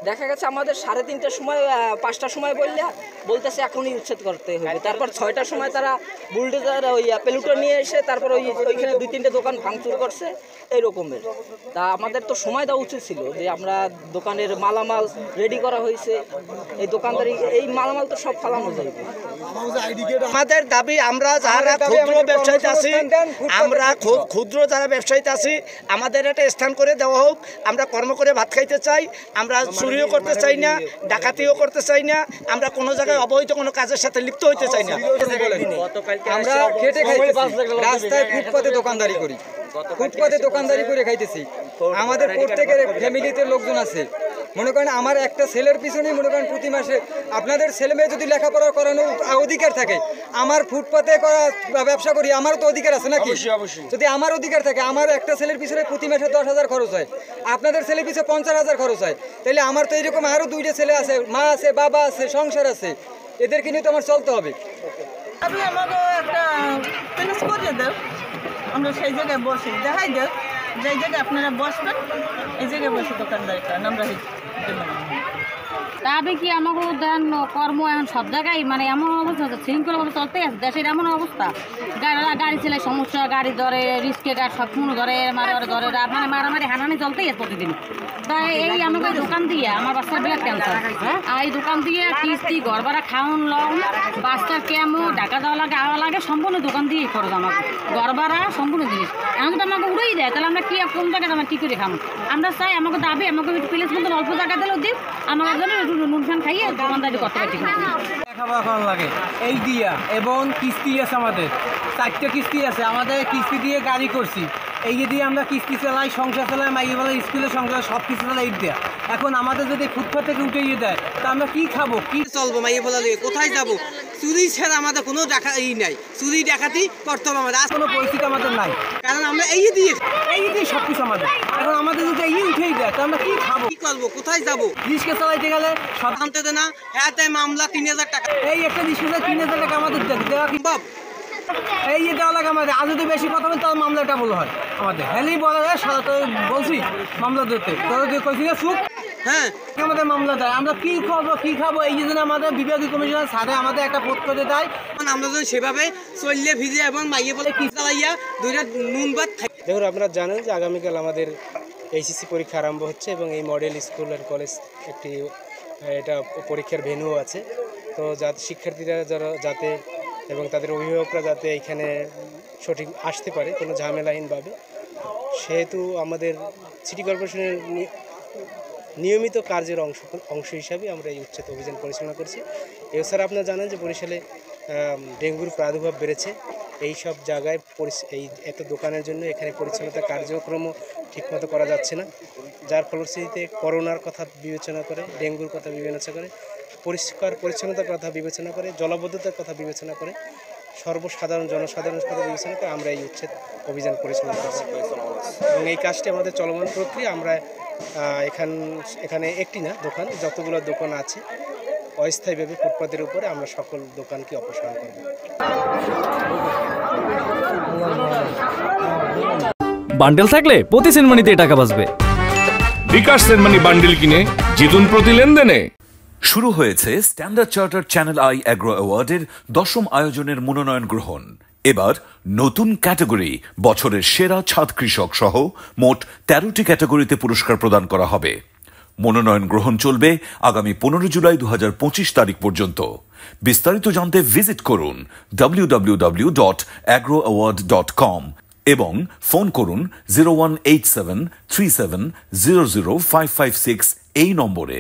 দেখা গেছে আমাদের 3:30টার সময় 5টার সময় বলতেছে এখনই উচ্ছেদ করতে হবে, তারপর 6টার সময় তারা বুলডোজার ওই পেলুটো নিয়ে এসে তারপর ওইখানে 2-3টে দোকান ভাঙচুর করছে এই রকমের। তা আমাদের তো সময় দেওয়া উচিত ছিল যে আমরা দোকানের মালামাল রেডি করা হয়েছে, এই দোকানদারি এই মালামাল তো সব ফালানো যাবে। আমাদের দাবি আমরা যারা ক্ষুদ্র ব্যবসায়ী আছি, ক্ষুদ্র যারা ব্যবসায়ী আছি, আমাদের একটা স্থান করে দেওয়া হোক। আমরা কর্ম করে ভাত খাইতে চাই, আমরা চুরিও করতে চাই না, ডাকাতিও করতে চাই না, আমরা কোনো জায়গায় অবৈধ কোনো কাজের সাথে লিপ্ত হইতে চাই না। আমরা খেটে খাইতেছি, রাস্তায় ফুটপাতে দোকানদারি করি, ফুটপাতে দোকানদারি করে খাইতেছি। আমাদের প্রত্যেকের ফ্যামিলিতে লোকজন আছে। মনে করেন আমার একটা ছেলের পিছনেই মনে করেন প্রতি মাসে আপনাদের ছেলে মেয়ে যদি লেখাপড়া করানোর অধিকার থাকে, আমার ফুটপাতে করা ব্যবসা করি, আমারও তো অধিকার আছে নাকি? যদি আমার অধিকার থাকে, আমার একটা ছেলের পিছনে প্রতি মাসে 10,000 খরচ হয়, আপনাদের ছেলের পিছনে 50,000 খরচ হয়, তাহলে আমার তো এরকম আরও 2টা ছেলে আছে, মা আছে, বাবা আছে, সংসার আছে, এদেরকে নিয়ে তো আমার চলতে হবে। আমি আমাকে একটা প্লেস করে দেব, আমরা সেই জায়গায় বসি, দেখাই দেব যে জায়গায় আপনারা বসবেন এই জায়গায় বসে দোকানদারি করেন। আমরা তবে কি আমাকে দেন কর্ম এখন সব জায়গায় মানে এমন অবস্থা শৃঙ্খলাভাবে চলতেই আছে দেশের এমন অবস্থা, গাড়ি ছেলে সমস্যা, গাড়ি ধরে রিস্কে গাড়ি সব কোনো ধরে মারামারি ধরে মানে মারামারি হানানি চলতেই আছে প্রতিদিন। তাই এই আমাকে দোকান দিয়ে আমার বাচ্চার ব্লাড ক্যান্সার, আর এই দোকান দিয়ে কিস্তি ঘর ভাড়া খাওয়ান লং বাচ্চার কেমো ঢাকা দেওয়া লাগে আওয়া লাগে সম্পূর্ণ দোকান দিয়েই খরচ আমাকে, ঘর ভাড়া সম্পূর্ণ জিনিস। এখন যদি আমাকে উড়েই দেয় তাহলে আমরা কি কোন জায়গায় আমরা কী করে খাবো? আমরা চাই আমাকে দাবি আমাকে প্লেস মতন অল্প জায়গা দিলেও দিই, আমার জন্য নুন খান খাইয়ে দোকানদারি করতে পারি। লেখাপড়া করা লাগে এই দিয়া, এবং কিস্তি আছে আমাদের 4টে কিস্তি আছে, আমাদের কিস্তি দিয়ে গাড়ি করছি, এই দিয়ে আমরা কিস্তি চালাই, সংসার চালাই, মাইয়েবেলা স্কুলে সংসার সব কিছু চালাই এই দেয়া। এখন আমাদের যদি ফুটপাথ থেকে উঠিয়ে দেয় তা আমরা কি খাবো, কি চলবো? মাইয়েবেলা দিয়ে কোথায় যাবো? চুরি ছাড়া আমাদের কোনো নাই, চুরি ডাকাতি করতে হবে আমাদের, আর কোনো পরিস্থিতি আমাদের নাই, কারণ আমরা এই দিয়ে সব কিছু আমাদের। এখন আমাদের যদি এই উঠেই দেয় তা আমরা কি খাবো, কি করবো, কোথায় যাবো? রিক্সা চালাইতে গেলে সব আনতে দেয় না, হ্যাঁ তাই মামলা 3,000 টাকা, এই একটা রিক্সা 3,000 টাকা আমাদের দেওয়া সম্ভব? এই দেওয়া লাগে আমাদের, আর যদি বেশি কথা বলি তাহলে মামলাটা বলা হয় আমাদের, হ্যালেই বলা যায় সারা তো বলছি মামলা দিতে, তোর কইছি না সুখ, হ্যাঁ আমাদের মামলা দেয়, আমরা কি খাবো? এই জন্য আমাদের বিভাগীয় কমিশনার স্যারে আমাদের একটা পোস্ট করে দেয়, আমরা যেন সেভাবে চললে ভিজে এবং মাইয়ে বলে কি চালাইয়া 2টা নুন ভাত খাই। দেখুন, আপনারা জানেন যে আগামীকাল আমাদের এইচএসসি পরীক্ষা আরম্ভ হচ্ছে এবং এই মডেল স্কুল অ্যান্ড কলেজ একটি এটা পরীক্ষার ভেন্যু আছে। তো যাতে শিক্ষার্থীরা যাতে এবং তাদের অভিভাবকরা যাতে এখানে সঠিক আসতে পারে কোনো ঝামেলাহীনভাবে, সেহেতু আমাদের সিটি কর্পোরেশনের নিয়মিত কার্যের অংশ হিসাবে আমরা এই উচ্ছেদ অভিযান পরিচালনা করছি। এছাড়া আপনারা জানেন যে বরিশালে ডেঙ্গুর প্রাদুর্ভাব বেড়েছে। এই সব জায়গায় এই এত দোকানের জন্য এখানে পরিচ্ছন্নতা কার্যক্রমও ঠিকমতো করা যাচ্ছে না, যার ফলশ্রুতিতে করোনার কথা বিবেচনা করে, ডেঙ্গুর কথা বিবেচনা করে, পরিষ্কার পরিচ্ছন্নতার কথা বিবেচনা করে, জলাবদ্ধতার কথা বিবেচনা করে, জনসাধারণের কথা বিবেচনা করে আমরা এই উচ্ছেদ অভিযান পরিচালনা করছি এবং এই কাজটি আমাদের চলমান প্রক্রিয়া। আমরা এখানে একটি না দোকান, যতগুলো দোকান আছে অস্থায়ীভাবে ফুটপাতের উপরে আমরা সকল দোকানকে অপসারণ করব। বান্ডেল থাকলে প্রতি সেনমানিতে টাকা বাঁচবে। বিকাশ সেনমানি বান্ডেল কিনে জিতুন প্রতি লেনদেনে। শুরু হয়েছে Standard Charter Channel I Agro অ্যাওয়ার্ডের 10ম আয়োজনের মনোনয়ন গ্রহণ। এবার নতুন ক্যাটাগরি বছরের সেরা ছাদ কৃষক সহ মোট 13টি ক্যাটাগরিতে পুরস্কার প্রদান করা হবে। মনোনয়ন গ্রহণ চলবে আগামী 15 জুলাই 2025 তারিখ পর্যন্ত। বিস্তারিত জানতে ভিজিট করুন www.agroaward.com এবং ফোন করুন 018737000556 এই নম্বরে।